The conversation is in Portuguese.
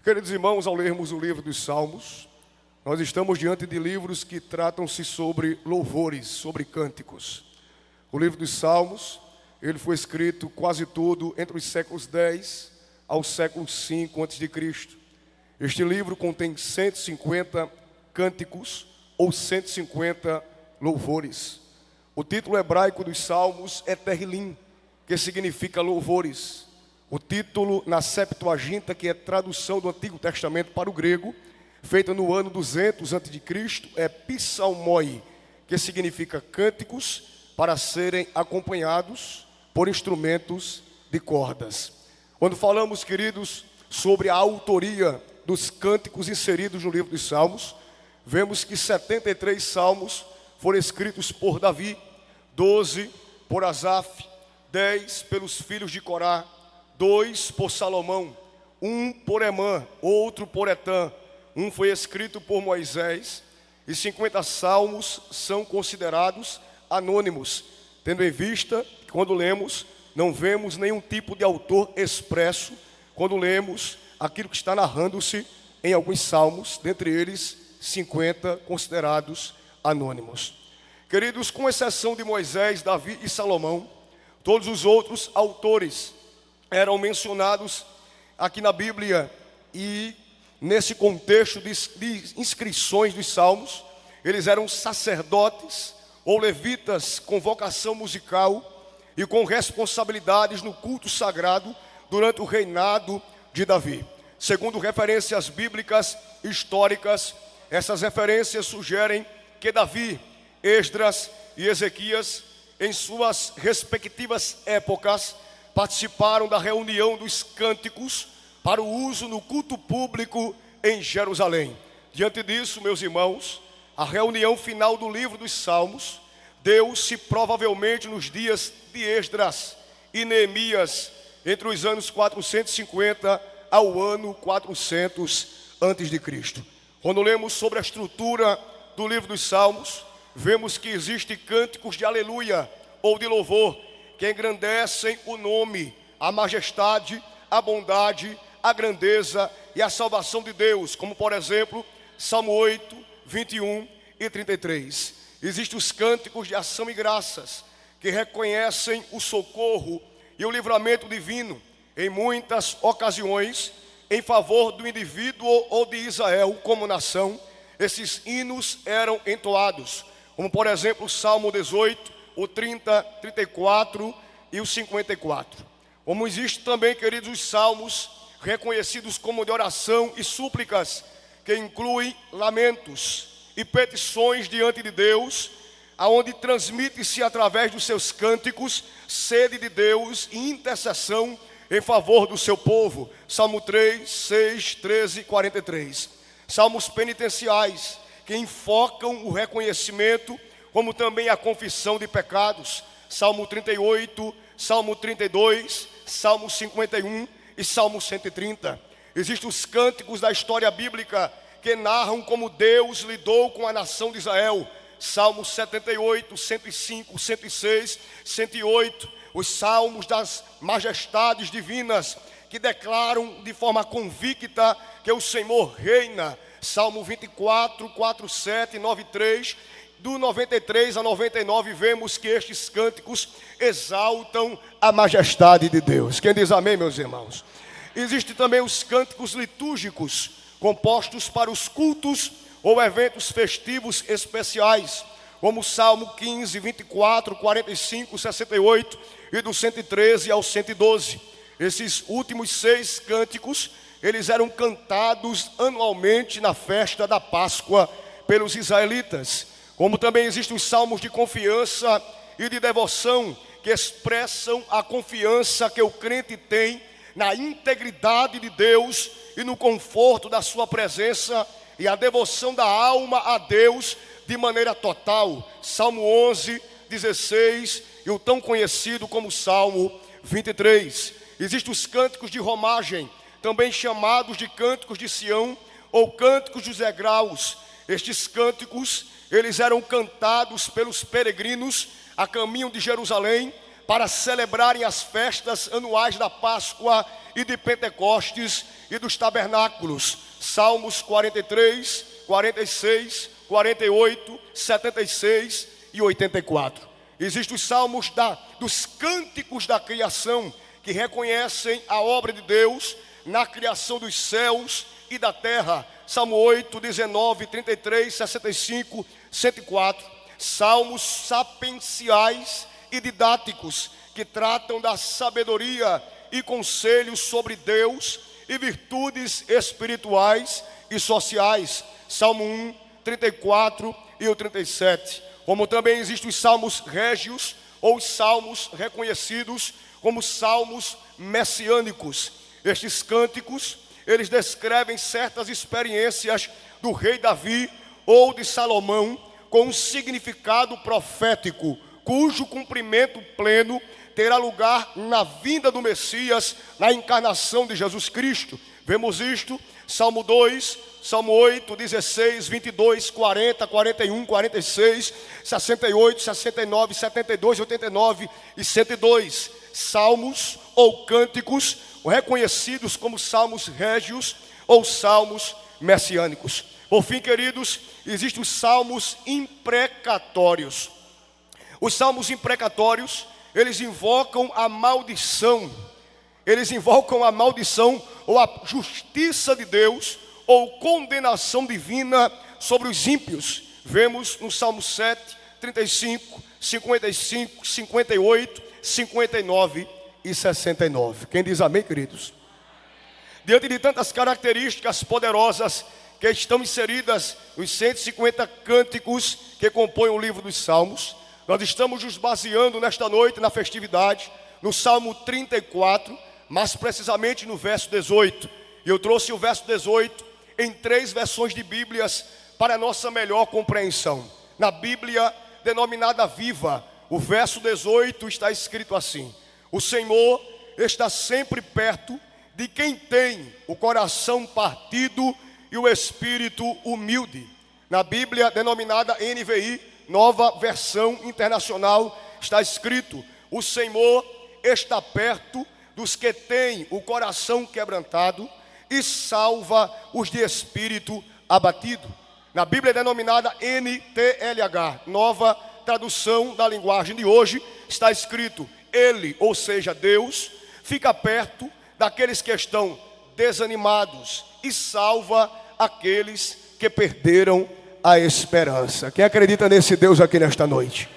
Queridos irmãos, ao lermos o livro dos Salmos, nós estamos diante de livros que tratam-se sobre louvores, sobre cânticos. O livro dos Salmos, ele foi escrito quase todo entre os séculos 10 ao século 5 a.C. Este livro contém 150 cânticos ou 150 louvores. O título hebraico dos Salmos é Terrilim, que significa louvores. O título na Septuaginta, que é tradução do Antigo Testamento para o grego, feita no ano 200 a.C., é Psalmoi, que significa cânticos para serem acompanhados por instrumentos de cordas. Quando falamos, queridos, sobre a autoria dos cânticos inseridos no livro dos Salmos, vemos que 73 salmos foram escritos por Davi, 12 por Asaf, 10 pelos filhos de Corá, 2 por Salomão, 1 por Emã, outro por Etã, um foi escrito por Moisés, e 50 salmos são considerados anônimos, tendo em vista que quando lemos, não vemos nenhum tipo de autor expresso, quando lemos aquilo que está narrando-se em alguns salmos, dentre eles 50 considerados anônimos. Queridos, com exceção de Moisés, Davi e Salomão, todos os outros autores eram mencionados aqui na Bíblia, e nesse contexto de inscrições dos salmos, eles eram sacerdotes ou levitas com vocação musical e com responsabilidades no culto sagrado durante o reinado de Davi. Segundo referências bíblicas históricas, essas referências sugerem que Davi, Esdras e Ezequias, em suas respectivas épocas, participaram da reunião dos cânticos para o uso no culto público em Jerusalém. Diante disso, meus irmãos, a reunião final do livro dos Salmos deu-se provavelmente nos dias de Esdras e Neemias, entre os anos 450 ao ano 400 a.C. Quando lemos sobre a estrutura do livro dos Salmos, vemos que existem cânticos de aleluia ou de louvor, que engrandecem o nome, a majestade, a bondade, a grandeza e a salvação de Deus, como por exemplo, Salmo 8, 21 e 33. Existem os cânticos de ação e graças, que reconhecem o socorro e o livramento divino, em muitas ocasiões, em favor do indivíduo ou de Israel como nação. Esses hinos eram entoados, como por exemplo o Salmo 18, o 30, 34 e o 54. Como existe também, queridos, os salmos reconhecidos como de oração e súplicas, que incluem lamentos e petições diante de Deus, aonde transmite-se através dos seus cânticos sede de Deus e intercessão em favor do seu povo. Salmo 3, 6, 13 e 43. Salmos penitenciais, que enfocam o reconhecimento, como também a confissão de pecados. Salmo 38, Salmo 32, Salmo 51 e Salmo 130. Existem os cânticos da história bíblica que narram como Deus lidou com a nação de Israel. Salmo 78, 105, 106, 108. Os salmos das majestades divinas, que declaram de forma convicta que o Senhor reina. Salmo 24, 4, 7, 9, 3. Do 93 a 99, vemos que estes cânticos exaltam a majestade de Deus. Quem diz amém, meus irmãos? Existem também os cânticos litúrgicos, compostos para os cultos ou eventos festivos especiais, como o Salmo 15, 24, 45, 68 e do 113 ao 112. Esses últimos 6 cânticos, eles eram cantados anualmente na festa da Páscoa pelos israelitas. Como também existem os salmos de confiança e de devoção, que expressam a confiança que o crente tem na integridade de Deus e no conforto da sua presença, e a devoção da alma a Deus de maneira total. Salmo 11, 16 e o tão conhecido como Salmo 23. Existem os cânticos de romagem, também chamados de cânticos de Sião ou cânticos dos degraus. Estes cânticos, eles eram cantados pelos peregrinos a caminho de Jerusalém, para celebrarem as festas anuais da Páscoa e de Pentecostes e dos tabernáculos. Salmos 43, 46, 48, 76 e 84. Existem os salmos dos cânticos da criação, que reconhecem a obra de Deus na criação dos céus e da terra. Salmo 8, 19, 33, 65, 104. Salmos sapienciais e didáticos, que tratam da sabedoria e conselhos sobre Deus e virtudes espirituais e sociais. Salmo 1, 34 e o 37. Como também existem os salmos régios, ou os salmos reconhecidos como salmos messiânicos. Estes cânticos, eles descrevem certas experiências do rei Davi ou de Salomão, com um significado profético, cujo cumprimento pleno terá lugar na vinda do Messias, na encarnação de Jesus Cristo. Vemos isto, Salmo 2, Salmo 8, 16, 22, 40, 41, 46, 68, 69, 72, 89 e 102. Salmos ou cânticos reconhecidos como salmos régios ou salmos messiânicos. Por fim, queridos, existem os salmos imprecatórios. Os salmos imprecatórios, eles invocam a maldição. Eles invocam a maldição ou a justiça de Deus ou condenação divina sobre os ímpios. Vemos no Salmo 7, 35, 55, 58, 59 e 69. Quem diz amém, queridos? Diante de tantas características poderosas que estão inseridas nos 150 cânticos que compõem o livro dos Salmos, nós estamos nos baseando nesta noite, na festividade, no Salmo 34, mais precisamente no verso 18. E eu trouxe o verso 18 em 3 versões de Bíblias para a nossa melhor compreensão. Na Bíblia denominada Viva, o verso 18 está escrito assim: o Senhor está sempre perto de quem tem o coração partido e o espírito humilde. Na Bíblia denominada NVI, Nova Versão Internacional, está escrito: o Senhor está perto dos que têm o coração quebrantado e salva os de espírito abatido. Na Bíblia denominada NTLH, Nova Tradução da Linguagem de Hoje, está escrito: Ele, ou seja, Deus, fica perto daqueles que estão desanimados e salva aqueles que perderam a esperança. Quem acredita nesse Deus aqui nesta noite?